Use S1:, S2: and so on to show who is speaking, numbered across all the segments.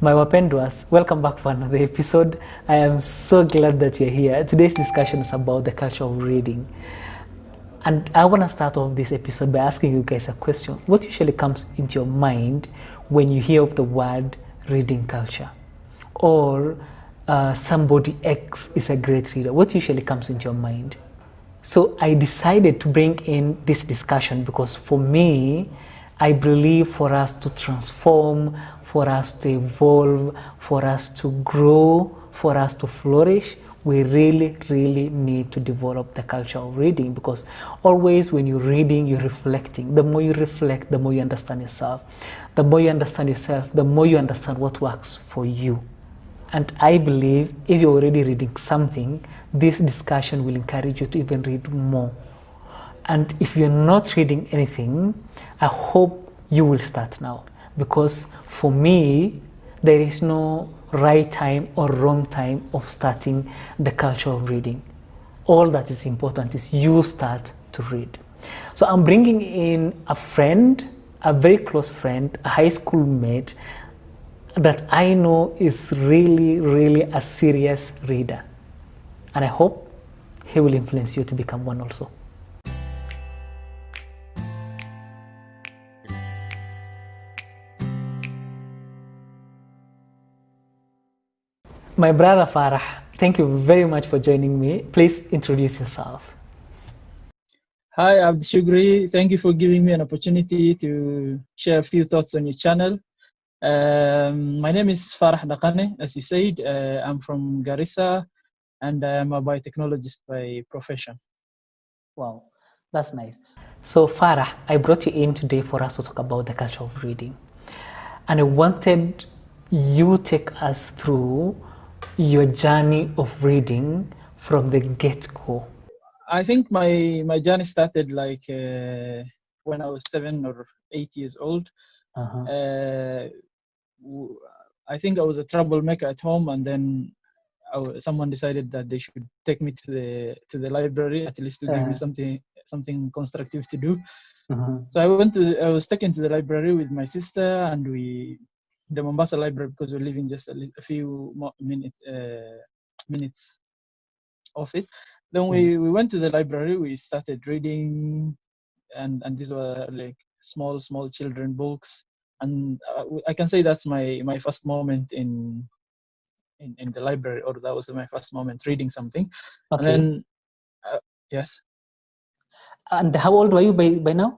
S1: My wapendwas, welcome back for another episode. I am so glad that you're here. Today's discussion is about the culture of reading. And I want to start off this episode by asking you guys a question. What usually comes into your mind when you hear of the word reading culture? Or somebody X is a great reader. What usually comes into your mind? So I decided to bring in this discussion because for me, I believe for us to transform, for us to evolve, for us to grow, for us to flourish, we really need to develop the culture of reading, because always when you're reading, you're reflecting. The more you reflect, the more you understand yourself. The more you understand yourself, the more you understand what works for you. And I believe if you're already reading something, this discussion will encourage you to even read more. And if you're not reading anything, I hope you will start now. Because for me, there is no right time or wrong time of starting the culture of reading. All that is important is you start to read. So I'm bringing in a friend, a very close friend, a high school mate that I know is really a serious reader. And I hope he will influence you to become one also. My brother Farah, thank you very much for joining me. Please introduce yourself.
S2: Hi, Abdishugri. Thank you for giving me an opportunity to share a few thoughts on your channel. My name is Farah Dagane, as you said. I'm from Garissa, and I'm a biotechnologist by profession.
S1: Wow, that's nice. So Farah, I brought you in today for us to talk about the culture of reading. And I wanted you take us through your journey of reading from the get-go.
S2: I think my journey started like when I was 7 or 8 years old. I think I was a troublemaker at home, and then someone decided that they should take me to the library, at least to give me something constructive to do. So I was taken to the library with my sister, and the Mombasa library, because we're living just a few minutes of it. Then we went to the library, we started reading, and these were like small children books, and I can say that's my first moment in the library, or that was my first moment reading something.
S1: Okay.
S2: And then yes.
S1: And how old were you by now?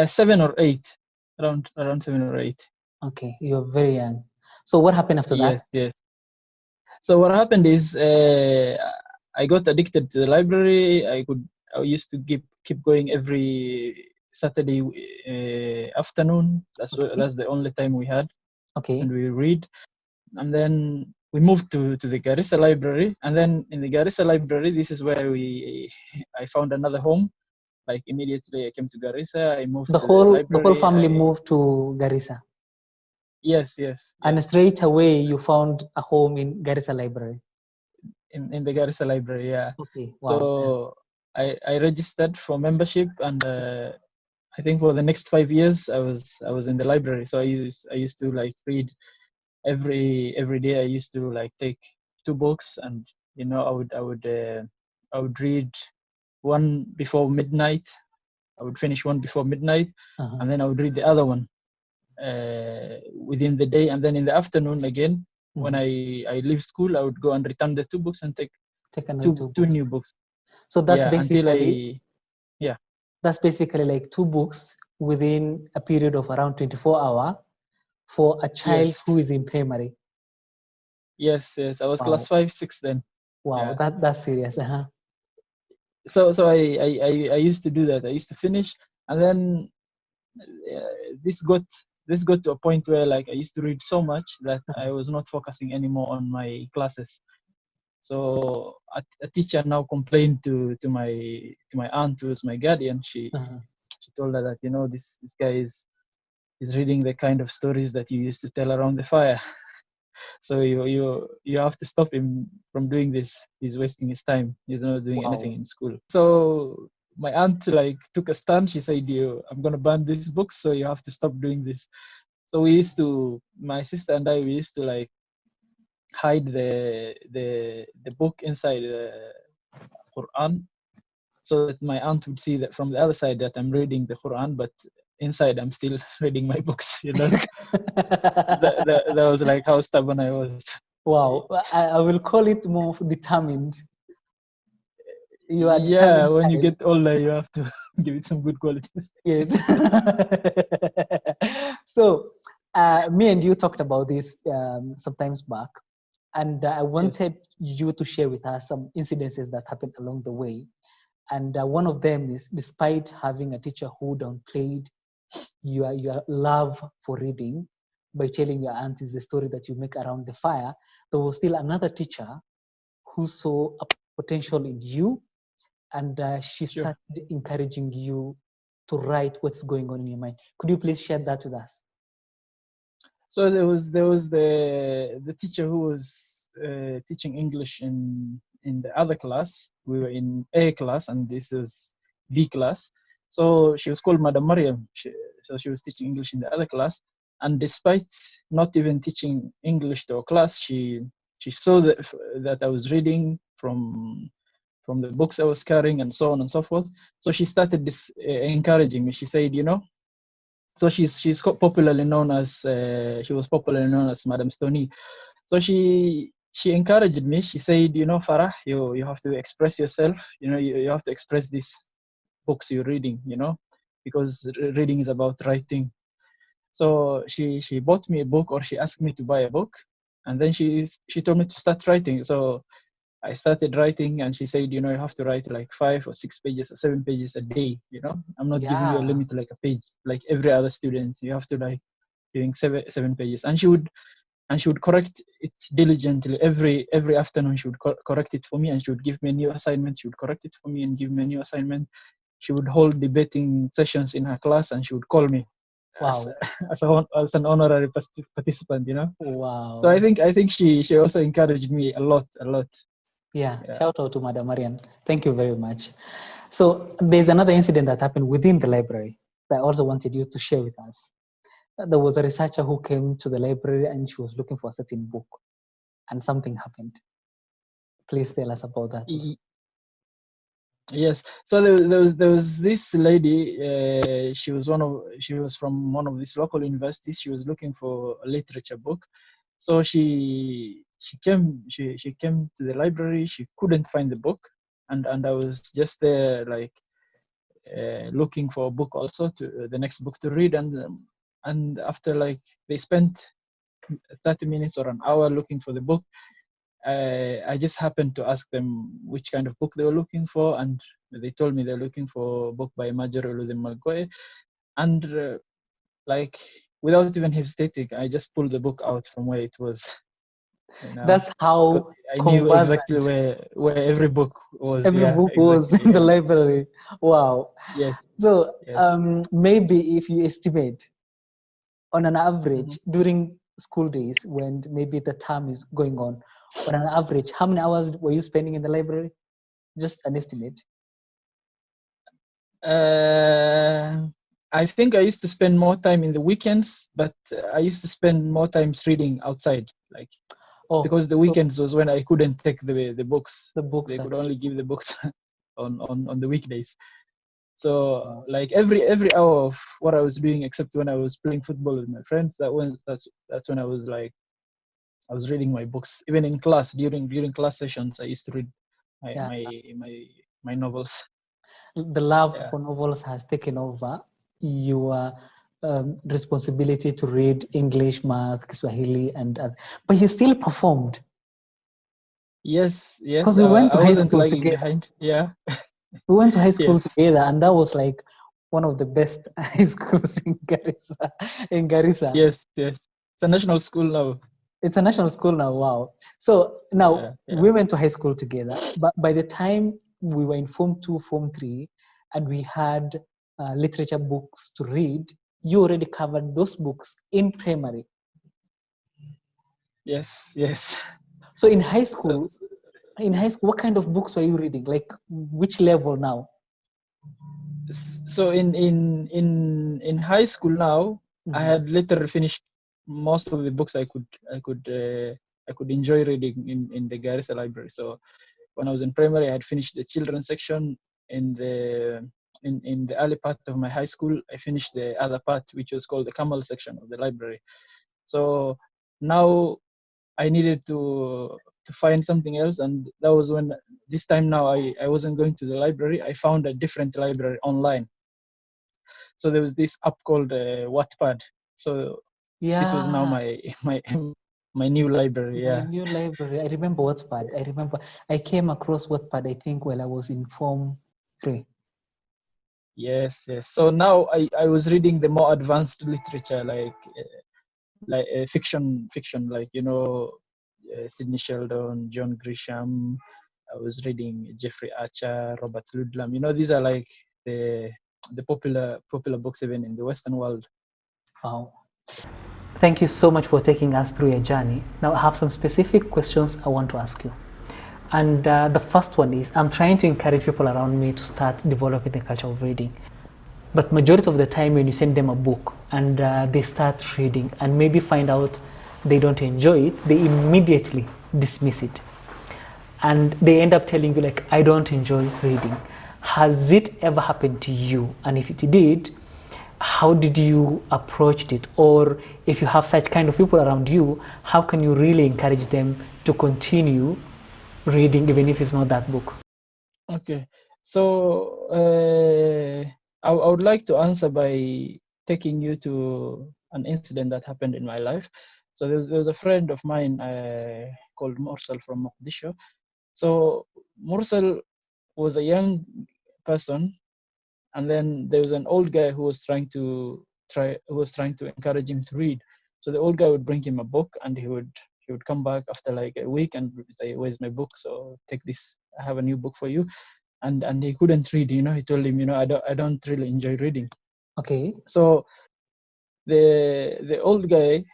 S2: 7 or 8, around 7 or 8.
S1: Okay, you're very young. So what happened after that?
S2: Yes. So what happened is I got addicted to the library. I used to keep going every Saturday afternoon. That's the only time we had.
S1: Okay.
S2: And we read. And then we moved to the Garissa library. And then in the Garissa library, this is where I found another home. Like immediately I came to Garissa. I moved to the library.
S1: The whole family moved to Garissa.
S2: Yes.
S1: And straight away you found a home in Garissa library.
S2: In the Garissa library, yeah.
S1: Okay. Wow.
S2: So I registered for membership, and I think for the next 5 years I was in the library. So I used to like read every day. I used to like take 2 books, and I would read one before midnight. I would finish one before midnight, and then I would read the other one within the day. And then in the afternoon again, when I leave school, I would go and return the 2 books and take two new books.
S1: So that's basically that's basically like 2 books within a period of around 24 hours for a child who is in primary.
S2: Yes. I was class 5, 6 then.
S1: Wow, that's serious.
S2: So I used to do that. I used to finish, and then this got to a point where like I used to read so much that I was not focusing anymore on my classes. So a teacher now complained to my aunt, who was my guardian. She told her that this guy is reading the kind of stories that you used to tell around the fire. So you have to stop him from doing this. He's wasting his time. He's not doing anything in school. So my aunt like took a stand. She said, I'm gonna ban these books, so you have to stop doing this. So my sister and I, we used to like hide the book inside the Quran, so that my aunt would see that from the other side that I'm reading the Quran, but inside I'm still reading my books. That was like how stubborn I was.
S1: Wow, I will call it more determined. You are
S2: Yeah,
S1: determined
S2: when you
S1: child.
S2: get older, you have to give it some good qualities.
S1: Yes. So, me and you talked about this sometimes back, and I
S2: Yes,
S1: wanted you to share with us some incidences that happened along the way. And one of them is, despite having a teacher who downplayed your love for reading by telling your aunties the story that you make around the fire, there was still another teacher who saw a potential in you, and she
S2: sure.
S1: started encouraging you to write what's going on in your mind. Could you please share that with us?
S2: So there was the teacher who was teaching English in the other class. We were in A class, and this is B class. So she was called Madam Mariam. So she was teaching English in the other class, and despite not even teaching English to a class, she saw that I was reading from the books I was carrying, and so on and so forth. So she started encouraging me. She said, so she's popularly known as she was popularly known as Madam Stoney. So she encouraged me. She said, Farah, you have to express yourself. You have to express these books you're reading. Because reading is about writing. So she bought me a book, or she asked me to buy a book, and then she told me to start writing. So I started writing, and she said, you have to write like 5 or 6 pages or 7 pages a day. I'm not giving you a
S1: Yeah.
S2: limit like a page, like every other student. You have to like doing seven pages, and she would correct it diligently every afternoon. She would correct it for me, and she would give me a new assignment. She would correct it for me and give me a new assignment. She would hold debating sessions in her class, and she would call me as
S1: Wow.
S2: as an honorary participant. So I
S1: Wow.
S2: think she also encouraged me a lot.
S1: Yeah.
S2: Yeah.
S1: Shout out to Madam Marian. Thank you very much. So there's another incident that happened within the library that I also wanted you to share with us. There was a researcher who came to the library and she was looking for a certain book, and something happened. Please tell us about that also.
S2: Yes. So there was this lady. She was from one of these local universities. She was looking for a literature book. So she came to the library. She couldn't find the book, and I was just there like looking for a book also, to the next book to read. And after like they spent 30 minutes or an hour looking for the book, I just happened to ask them which kind of book they were looking for, and they told me they're looking for a book by Major Oludin Magoe. And like without even hesitating, I just pulled the book out from where it was,
S1: That's
S2: because
S1: how
S2: I knew exactly
S1: conversant
S2: where every book was.
S1: every
S2: Yeah,
S1: book was
S2: exactly.
S1: in the
S2: Yeah.
S1: library. Wow.
S2: Yes.
S1: So
S2: Yes.
S1: maybe if you estimate on an
S2: Mhm.
S1: average during school days when maybe the term is going on an average, how many hours were you spending in the library? Just an estimate.
S2: Uh, I think I used to spend more time in the weekends, but I used to spend more times reading outside, like,
S1: Oh,
S2: because the
S1: so
S2: weekends was when I couldn't take the books.
S1: the books
S2: They
S1: are
S2: could only give the books on the weekdays. So
S1: wow.
S2: like every hour of what I was doing, except when I was playing football with my friends, that's when I was reading my books. Even in class, during class sessions, I used to read my
S1: Yeah.
S2: my my, my novels.
S1: The love
S2: Yeah.
S1: for novels has taken over your responsibility to read English, math, Kiswahili, and but you still performed
S2: Yes, yes.
S1: because we went to
S2: I
S1: high
S2: wasn't
S1: school
S2: lagging
S1: together.
S2: behind. Yeah.
S1: We went to high school
S2: Yes.
S1: together, and that was like one of the best high schools in Garissa. In Garissa,
S2: Yes. Yes. It's a national school now.
S1: it's a national school now. Wow! So now
S2: Yeah. Yeah.
S1: we went to high school together, but by the time we were in Form 2, Form 3, and we had literature books to read, you already covered those books in primary.
S2: Yes. Yes.
S1: So
S2: So
S1: in high school, what kind of books were you reading? Like which level now?
S2: so in high school now, I had literally finished most of the books I could enjoy reading in the Garissa library. So when I was in primary, I had finished the children's section. In the early part of my high school, I finished the other part, which was called the Kamal section of the library. So now I needed to find something else, and that was when this time now I wasn't going to the library. I found a different library online. So there was this app called Wattpad. So this was now my new library.
S1: My
S2: Yeah.
S1: new library. I remember Wattpad. I remember I came across Wattpad, I think, while I was in Form 3.
S2: Yes, yes. So now I was reading the more advanced literature, like fiction, like Sidney Sheldon, John Grisham. I was reading Jeffrey Archer, Robert Ludlum. These are like the popular books even in the Western world.
S1: Wow. Thank you so much for taking us through your journey. Now I have some specific questions I want to ask you. And the first one is, I'm trying to encourage people around me to start developing the culture of reading. But majority of the time when you send them a book and they start reading and maybe find out they don't enjoy it, they immediately dismiss it. And they end up telling you like, I don't enjoy reading. Has it ever happened to you? And if it did, how did you approach it? Or if you have such kind of people around you, how can you really encourage them to continue reading even if it's not that book?
S2: Okay, so I would like to answer by taking you to an incident that happened in my life. So there was a friend of mine called Mursal from Mogadishu. So Mursal was a young person, and then there was an old guy who was trying to encourage him to read. So the old guy would bring him a book, and he would come back after like a week and say, "Where's my book? So take this. I have a new book for you." And he couldn't read. He told him, I don't really enjoy reading.
S1: Okay.
S2: So the old guy,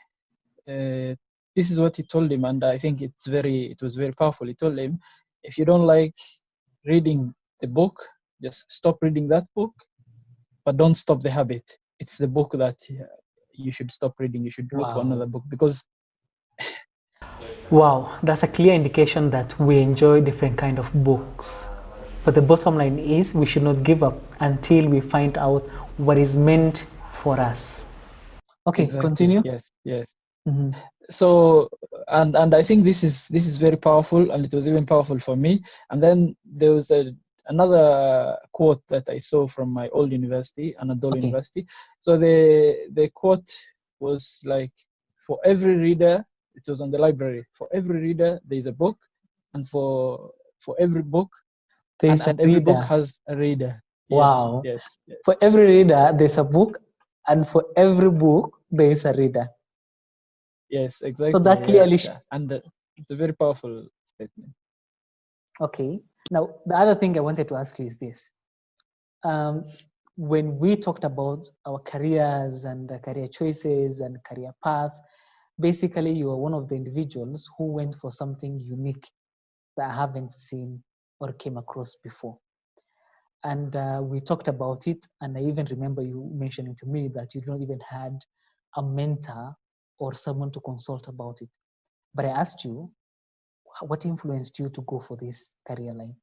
S2: this is what he told him, and I think it was very powerful. He told him, if you don't like reading the book, just stop reading that book, but don't stop the habit. It's the book that you should stop reading. You should look for another book, because
S1: wow, that's a clear indication that we enjoy different kind of books. But the bottom line is we should not give up until we find out what is meant for us. Okay,
S2: exactly.
S1: Continue.
S2: Yes. So and I think this is very powerful, and it was even powerful for me. And then there was another quote that I saw from my old university, Anadolu University. So the quote was like, for every reader, it was on the library, for every reader there is a book, and for every book, and every book has a reader.
S1: Wow.
S2: Yes.
S1: For every reader there's a book, and for every book there is a reader.
S2: Yes, exactly.
S1: So that clearly
S2: and it's a very powerful statement.
S1: Okay. Now the other thing I wanted to ask you is this. When we talked about our careers and career choices and career path, basically you are one of the individuals who went for something unique that I haven't seen or came across before. And we talked about it, and I even remember you mentioning to me that you not even had a mentor or someone to consult about it. But I asked you, what influenced you to go for this career line?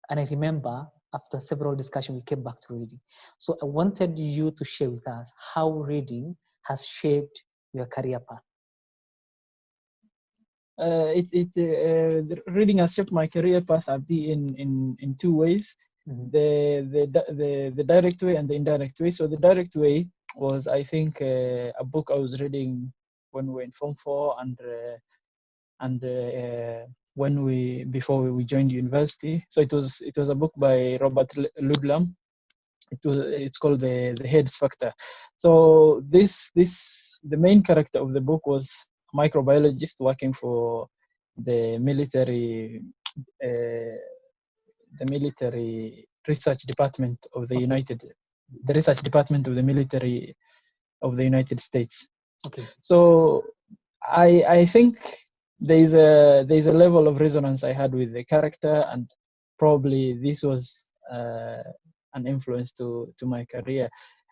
S1: And I remember after several discussions, we came back to reading. So I wanted you to share with us how reading has shaped your career path.
S2: Reading has shaped my career path, Abdi, in two ways. The direct way and the indirect way. So the direct way was, I think, a book I was reading when we were in Form 4 and before we joined university. So it was a book by Robert Ludlum. It's called the Heads Factor. So the main character of the book was a microbiologist working for the military research department of the research department of the military of the United States.
S1: Okay.
S2: So I think there's a level of resonance I had with the character, and probably this was an influence to my career.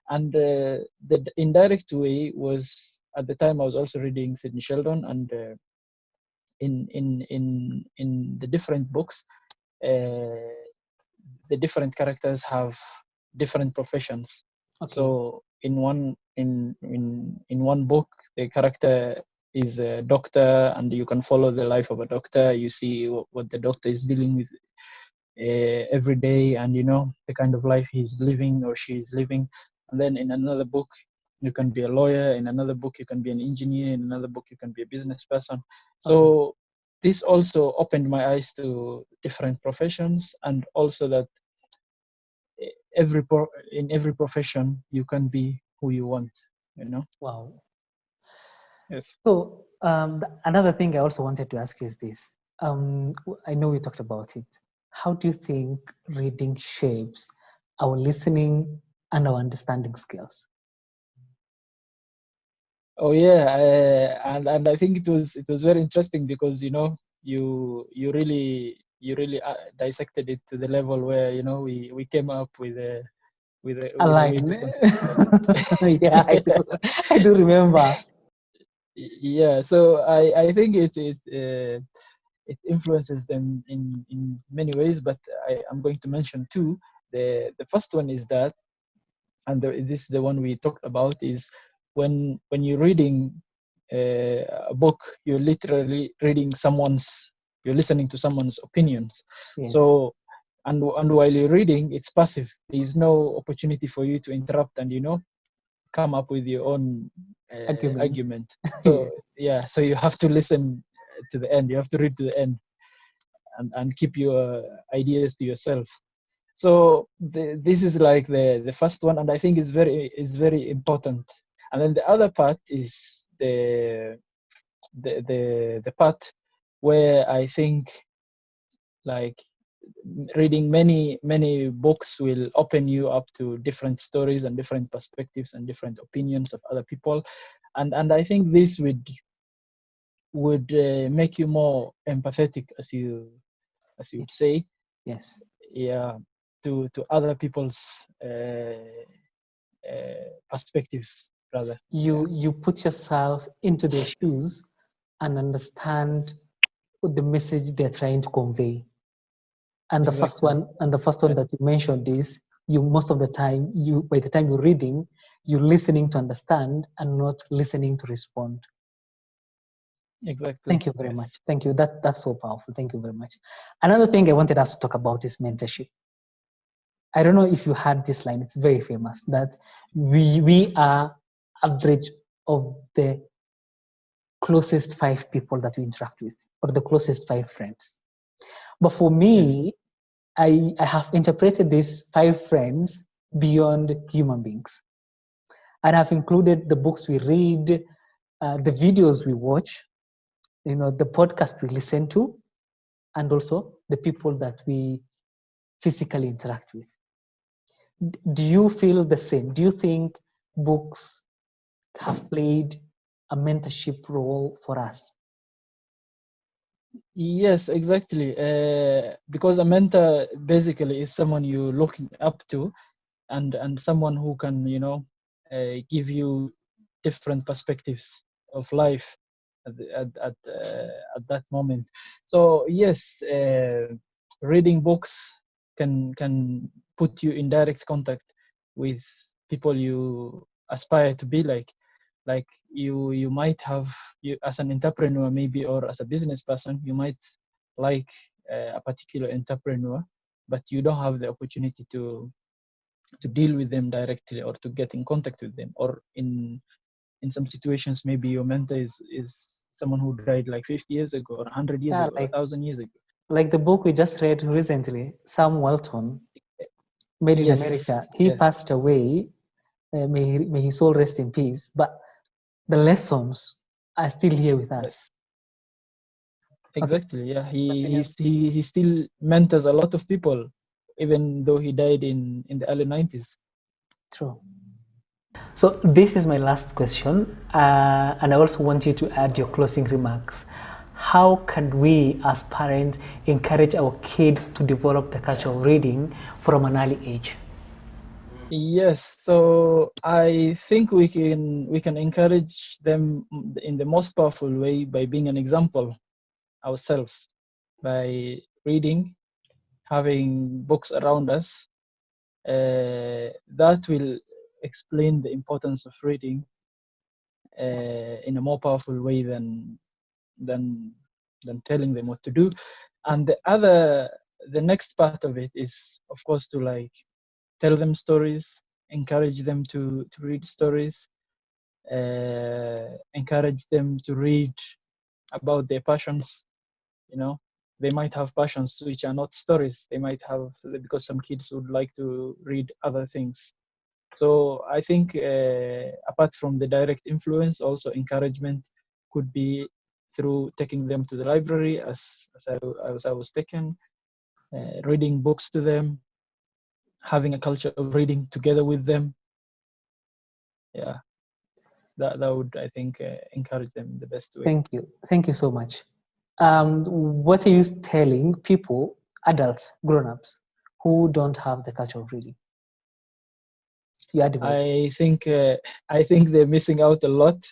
S2: And the indirect way was, at the time I was also reading Sidney Sheldon, and in the different books, the different characters have different professions.
S1: Okay.
S2: So in one book, the character is a doctor, and you can follow the life of a doctor. You see what the doctor is dealing with every day, and the kind of life he's living or she's living. And then in another book, you can be a lawyer. In another book, you can be an engineer. In another book, you can be a business person. So this also opened my eyes to different professions, and also that in every profession you can be who you want.
S1: Wow.
S2: Yes.
S1: So another thing I also wanted to ask you is this. I know we talked about it. How do you think reading shapes our listening and our understanding skills?
S2: Oh yeah, and I think it was very interesting because you really dissected it to the level where we came up with a way to conceptualize.
S1: Yeah, I do remember.
S2: Yeah, so I think it influences them in many ways, but I'm going to mention two. The first one is that, and this is the one we talked about, is when you're reading a book, you're literally you're listening to someone's opinions.
S1: Yes.
S2: So and while you're reading, it's passive. There's no opportunity for you to interrupt and come up with your own argument. So yeah, so you have to listen to the end. You have to read to the end and keep your ideas to yourself. So this is like the first one, and I think it's very important. And then the other part is the part where I think, like, reading many books will open you up to different stories and different perspectives and different opinions of other people, and I think this would make you more empathetic, as you would say.
S1: Yes.
S2: Yeah, to other people's perspectives, rather.
S1: You put yourself into their shoes and understand the message they're trying to convey. And the first one that you mentioned is, most of the time, by the time you're reading, you're listening to understand and not listening to respond.
S2: Exactly.
S1: Thank you very much. Thank you. That's so powerful. Thank you very much. Another thing I wanted us to talk about is mentorship. I don't know if you heard this line. It's very famous, that we are average of the closest 5 people that we interact with, or the closest 5 friends. But for me, I have interpreted these 5 friends beyond human beings. And I've included the books we read, the videos we watch, the podcast we listen to, and also the people that we physically interact with. Do you feel the same? Do you think books have played a mentorship role for us?
S2: Yes, exactly. Because a mentor basically is someone you're looking up to, and someone who can give you different perspectives of life at that moment. So yes, reading books can put you in direct contact with people you aspire to be like. Like you might have, as an entrepreneur maybe, or as a business person, you might like a particular entrepreneur, but you don't have the opportunity to deal with them directly or to get in contact with them. Or in some situations, maybe your mentor is someone who died like 50 years ago, or 100 years ago,
S1: like
S2: 1,000 years ago.
S1: Like the book we just read recently, Sam Walton, Made in America. He passed away. May his soul rest in peace. But the lessons are still here with us.
S2: Exactly. Yeah. He still mentors a lot of people, even though he died in the early 90s.
S1: True. So this is my last question, and I also want you to add your closing remarks. How can we as parents encourage our kids to develop the culture of reading from an early age?
S2: Yes, so I think we can encourage them in the most powerful way by being an example ourselves, by reading, having books around us. That will explain the importance of reading in a more powerful way than than telling them what to do. And the next part of it is, of course, to like tell them stories, encourage them to read stories, encourage them to read about their passions. You know, they might have passions which are not stories. They might have, because some kids would like to read other things. So I think apart from the direct influence, also encouragement could be through taking them to the library as I was taken, reading books to them, having a culture of reading together with them. Yeah, that would, I think, encourage them in the best way.
S1: Thank you so much. What are you telling people, adults, grown-ups, who don't have the culture of reading? Your advice.
S2: I think they're missing out a lot.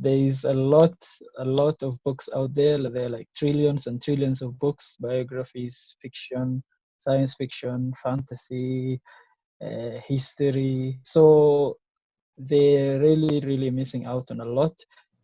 S2: There is a lot of books out there. There are like trillions and trillions of books, biographies, fiction, science fiction, fantasy, history. So they're really missing out on a lot.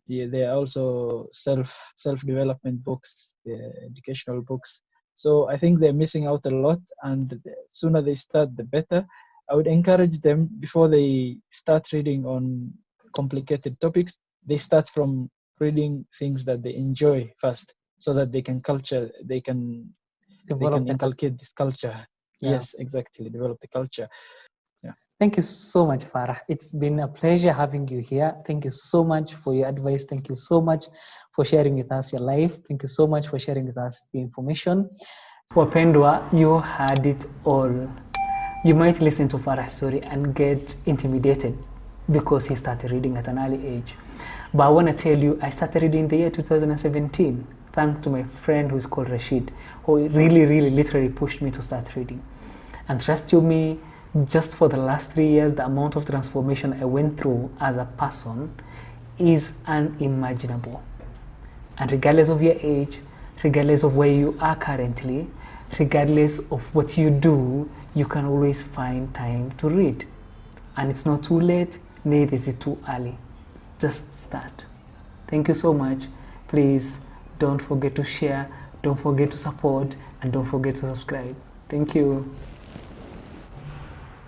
S2: Yeah, there are also self development books, educational books. So I think they're missing out a lot, and the sooner they start, the better. I would encourage them, before they start reading on complicated topics, they start from reading things that they enjoy first, so that they can inculcate this culture.
S1: Yeah.
S2: Yes, exactly, develop the culture. Yeah.
S1: Thank you so much, Farah. It's been a pleasure having you here. Thank you so much for your advice. Thank you so much for sharing with us your life. Thank you so much for sharing with us the information. Wapendwa, you had it all. You might listen to Farah's story and get intimidated because he started reading at an early age. But I want to tell you, I started reading in the year 2017, thanks to my friend who is called Rashid, who really literally pushed me to start reading. And trust you me, just for the last 3 years, the amount of transformation I went through as a person is unimaginable. And regardless of your age, regardless of where you are currently, regardless of what you do, you can always find time to read. And it's not too late, neither is it too early. Just start. Thank you so much. Please don't forget to share, don't forget to support, and don't forget to subscribe. Thank you.